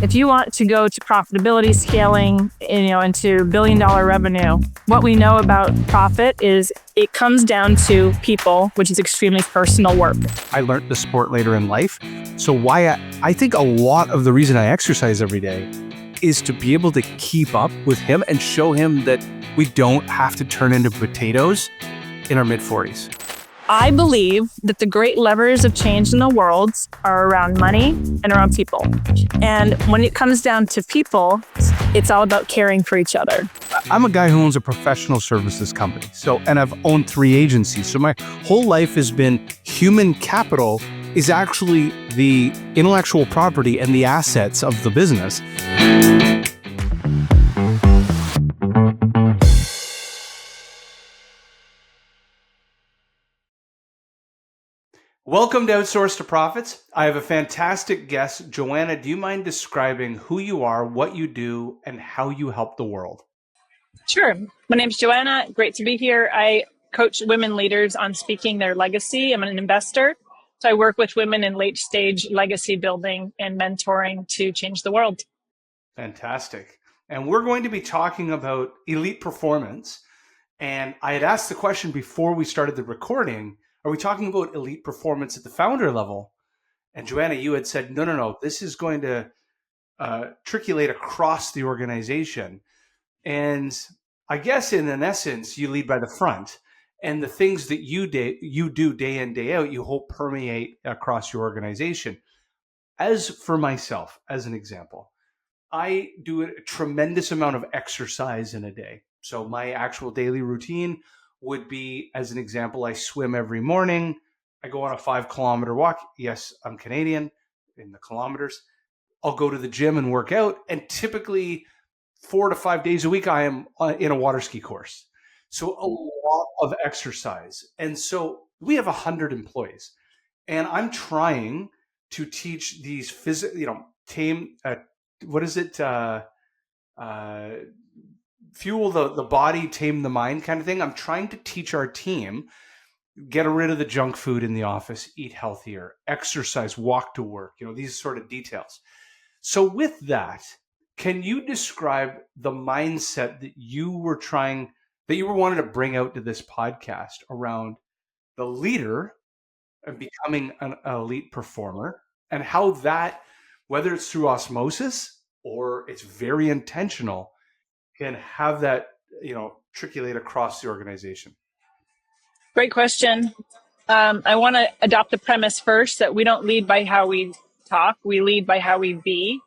If you want to go to profitability, scaling, into billion-dollar revenue, what we know about profit is it comes down to people, which is extremely personal work. I learned the sport later in life. So I think a lot of the reason I exercise every day is to be able to keep up with him and show him that we don't have to turn into potatoes in our mid-40s. I believe that the great levers of change in the world are around money and around people. And when it comes down to people, it's all about caring for each other. I'm a guy who owns a professional services company. And I've owned 3 agencies. So my whole life has been human capital is actually the intellectual property and the assets of the business. Welcome to Outsource to Profits. I have a fantastic guest. Joanna, do you mind describing who you are, what you do, and how you help the world? Sure. My name's Joanna. Great to be here. I coach women leaders on speaking their legacy. I'm an investor. So I work with women in late stage legacy building and mentoring to change the world. Fantastic. And we're going to be talking about elite performance. And I had asked the question before we started the recording, are we talking about elite performance at the founder level? And Joanna, you had said, no, this is going to triculate across the organization. And I guess in essence, you lead by the front. And the things that you do day in, day out, you hope permeate across your organization. As for myself, as an example, I do a tremendous amount of exercise in a day. So my actual daily routine would be, as an example, I swim every morning. I go on a 5-kilometer walk. Yes, I'm Canadian in the kilometers. I'll go to the gym and work out. And typically 4 to 5 days a week, I am in a water ski course. So a lot of exercise. And so we have 100 employees. And I'm trying to teach these fuel the body, tame the mind kind of thing. I'm trying to teach our team, get rid of the junk food in the office, eat healthier, exercise, walk to work, these sort of details. So with that, can you describe the mindset that you were wanting to bring out to this podcast around the leader and becoming an elite performer, and how that, whether it's through osmosis or it's very intentional, can have that, triculate across the organization? Great question. I want to adopt the premise first that we don't lead by how we talk, we lead by how we be.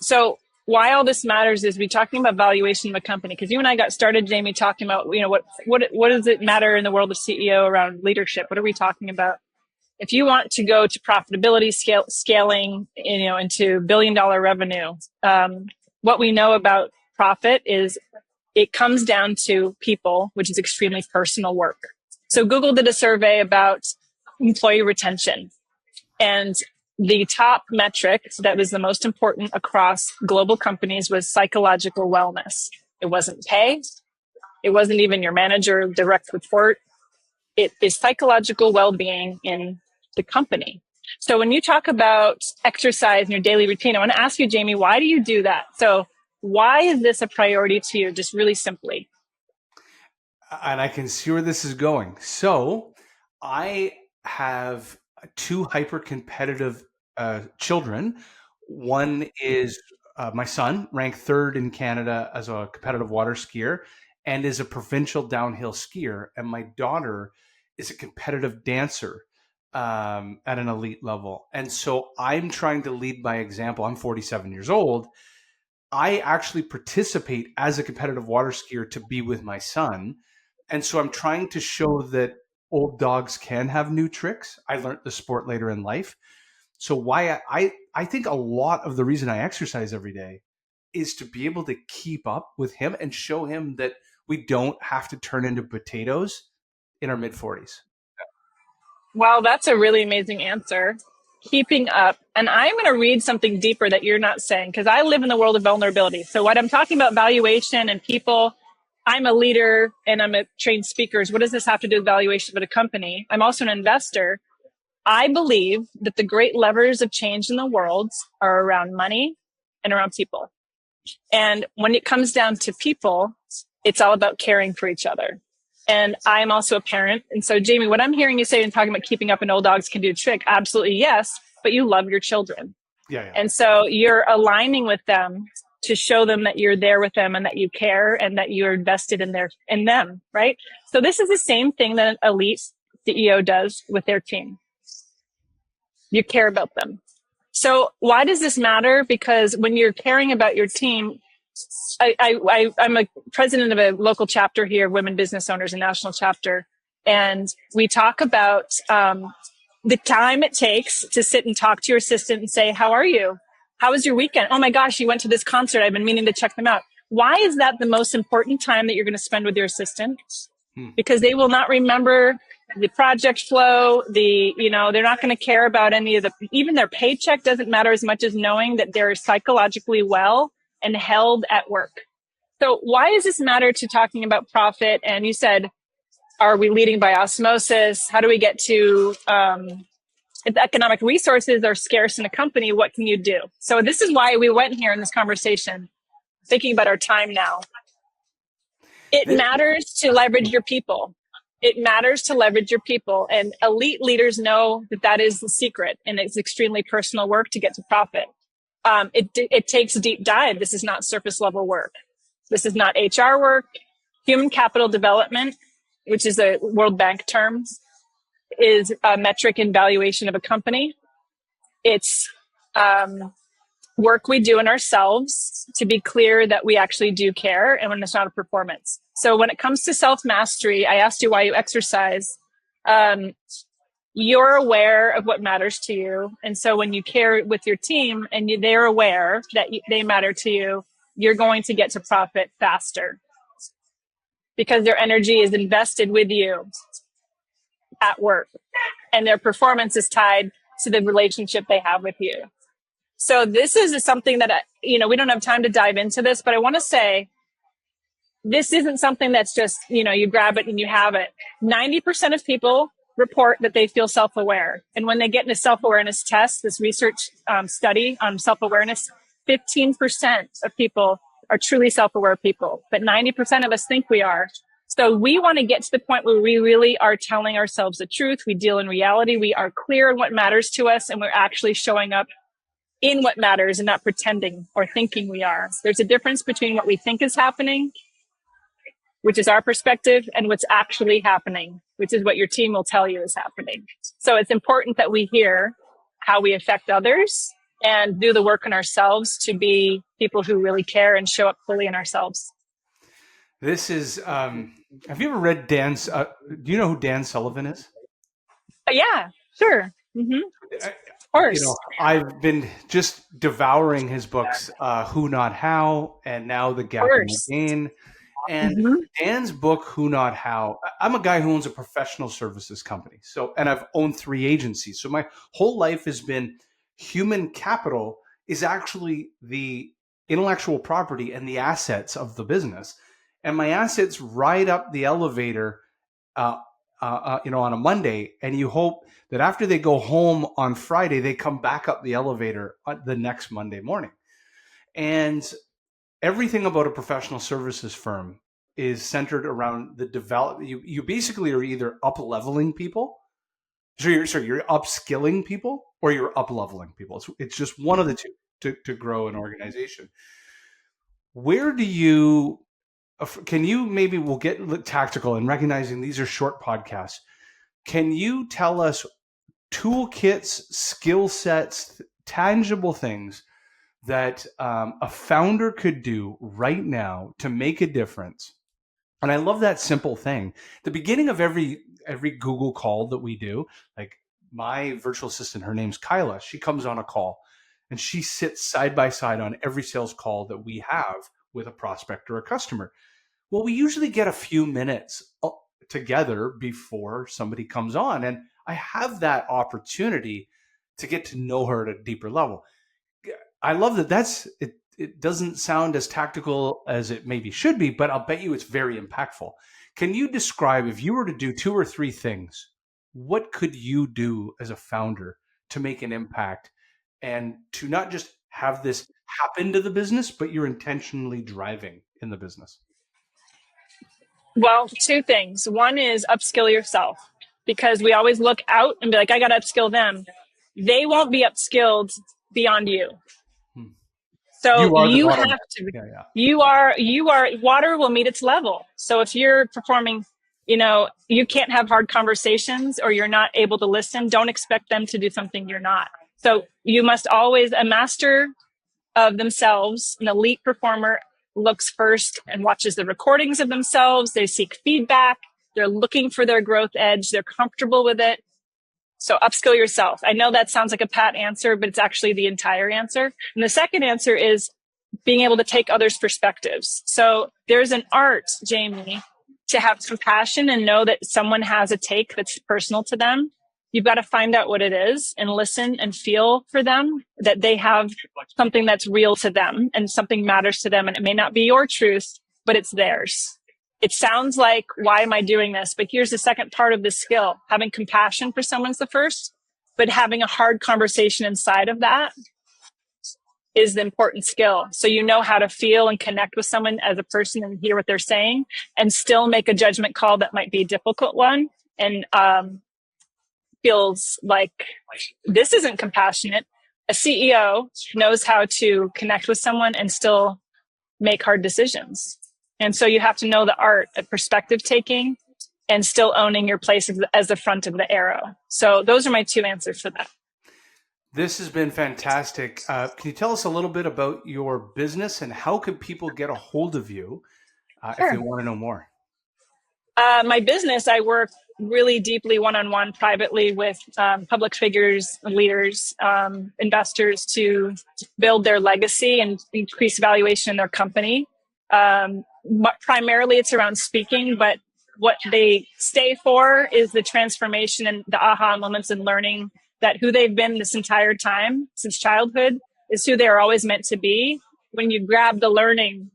So why all this matters is we're talking about valuation of a company, because you and I got started, Jamie, talking about, what does it matter in the world of CEO around leadership? What are we talking about? If you want to go to profitability, scaling, into billion-dollar revenue, what we know about profit is it comes down to people, which is extremely personal work. So Google did a survey about employee retention, and the top metric that was the most important across global companies was psychological wellness. It wasn't pay. It wasn't even your manager direct report. It is psychological well-being in the company. So when you talk about exercise in your daily routine, I want to ask you, Jamie, why do you do that? So why is this a priority to you, just really simply? And I can see where this is going. So I have 2 hyper-competitive children. One is my son, ranked 3rd in Canada as a competitive water skier and is a provincial downhill skier. And my daughter is a competitive dancer at an elite level. And so I'm trying to lead by example. I'm 47 years old. I actually participate as a competitive water skier to be with my son. And so I'm trying to show that old dogs can have new tricks. I learned the sport later in life. So why I think a lot of the reason I exercise every day is to be able to keep up with him and show him that we don't have to turn into potatoes in our mid-40s. Well, that's a really amazing answer. Keeping up. And I'm going to read something deeper that you're not saying, because I live in the world of vulnerability. So what I'm talking about, valuation and people, I'm a leader and I'm a trained speaker. What does this have to do with valuation of a company? I'm also an investor. I believe that the great levers of change in the world are around money and around people. And when it comes down to people, it's all about caring for each other. And I'm also a parent. And so, Jamie, what I'm hearing you say and talking about keeping up and old dogs can do a trick, absolutely yes, but you love your children. Yeah. And so you're aligning with them to show them that you're there with them and that you care and that you're invested in them, right? So this is the same thing that an elite CEO does with their team. You care about them. So why does this matter? Because when you're caring about your team, I'm a president of a local chapter here, Women Business Owners, a national chapter. And we talk about the time it takes to sit and talk to your assistant and say, how are you? How was your weekend? Oh my gosh, you went to this concert. I've been meaning to check them out. Why is that the most important time that you're going to spend with your assistant? Because they will not remember the project flow, they're not going to care about any of even their paycheck doesn't matter as much as knowing that they're psychologically well and held at work. So why does this matter to talking about profit? And you said, are we leading by osmosis? How do we get to, if economic resources are scarce in a company, what can you do? So this is why we went here in this conversation, thinking about our time now. It matters to leverage your people. It matters to leverage your people. And elite leaders know that that is the secret. And it's extremely personal work to get to profit. It takes a deep dive. This is not surface level work. This is not HR work. Human capital development, which is a World Bank term, is a metric and valuation of a company. It's work we do in ourselves to be clear that we actually do care and when it's not a performance. So when it comes to self-mastery, I asked you why you exercise. You're aware of what matters to you. And so when you care with your team and they're aware that they matter to you, you're going to get to profit faster because their energy is invested with you at work and their performance is tied to the relationship they have with you. So this is something that, we don't have time to dive into this, but I want to say this isn't something that's just, you grab it and you have it. 90% of people report that they feel self-aware. And when they get in a self-awareness test, this research study on self-awareness, 15% of people are truly self-aware people, but 90% of us think we are. So we want to get to the point where we really are telling ourselves the truth. We deal in reality. We are clear on what matters to us, and we're actually showing up in what matters and not pretending or thinking we are. There's a difference between what we think is happening, which is our perspective, and what's actually happening, which is what your team will tell you is happening. So it's important that we hear how we affect others and do the work on ourselves to be people who really care and show up fully in ourselves. This is, have you ever read do you know who Dan Sullivan is? Yeah, sure. Mm-hmm. Of course. I've been just devouring his books, Who Not How, and now The Gap and the Gain. And Dan's book, Who Not How, I'm a guy who owns a professional services company. And I've owned 3 agencies. So my whole life has been human capital is actually the intellectual property and the assets of the business. And my assets ride up the elevator, on a Monday, and you hope that after they go home on Friday, they come back up the elevator the next Monday morning. And everything about a professional services firm is centered around the development. You basically are either up-leveling people, so you're upskilling people, or you're up-leveling people. It's just one of the two to grow an organization. Where do you... Can you maybe we'll get tactical in recognizing these are short podcasts. Can you tell us toolkits, skill sets, tangible things that a founder could do right now to make a difference? And I love that simple thing. The beginning of every Google call that we do, like my virtual assistant, her name's Kyla. She comes on a call and she sits side by side on every sales call that we have with a prospect or a customer. Well, we usually get a few minutes together before somebody comes on. And I have that opportunity to get to know her at a deeper level. I love that it doesn't sound as tactical as it maybe should be, but I'll bet you it's very impactful. Can you describe, if you were to do 2 or 3 things what could you do as a founder to make an impact and to not just have this happen to the business, but you're intentionally driving in the business? Well, two things. One is upskill yourself, because we always look out and be like, I got to upskill them. They won't be upskilled beyond you. So you have to, you are, water will meet its level. So if you're performing, you can't have hard conversations or you're not able to listen, don't expect them to do something you're not. So you must always, a master of themselves, an elite performer, looks first and watches the recordings of themselves. They seek feedback. They're looking for their growth edge. They're comfortable with it. So upskill yourself. I know that sounds like a pat answer, but it's actually the entire answer. And the second answer is being able to take others' perspectives. So there's an art, Jamie, to have compassion and know that someone has a take that's personal to them. You've got to find out what it is and listen and feel for them, that they have something that's real to them and something matters to them. And it may not be your truth, but it's theirs. It sounds like, why am I doing this? But here's the second part of this skill. Having compassion for someone's the first, but having a hard conversation inside of that is the important skill. So you know how to feel and connect with someone as a person and hear what they're saying and still make a judgment call that might be a difficult one and feels like this isn't compassionate. A CEO knows how to connect with someone and still make hard decisions. And so you have to know the art of perspective taking and still owning your place as the front of the arrow. So those are my two answers for that. This has been fantastic. Can you tell us a little bit about your business and how can people get a hold of you if they want to know more? My business, I work really deeply one-on-one privately with public figures, leaders, investors to build their legacy and increase valuation in their company. Primarily it's around speaking, but what they stay for is the transformation and the aha moments and learning that who they've been this entire time since childhood is who they are always meant to be. When you grab the learning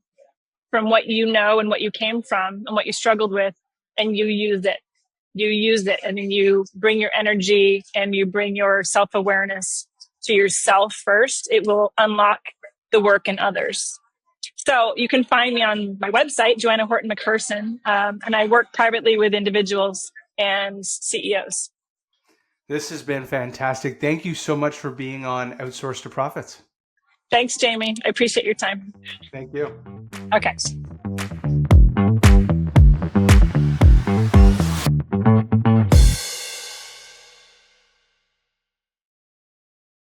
from what you know and what you came from and what you struggled with and you use it and then you bring your energy and you bring your self-awareness to yourself first, it will unlock the work in others. So you can find me on my website, Joanna Horton McPherson, and I work privately with individuals and CEOs. This has been fantastic. Thank you so much for being on Outsource to Profits. Thanks, Jamie. I appreciate your time. Thank you. Okay.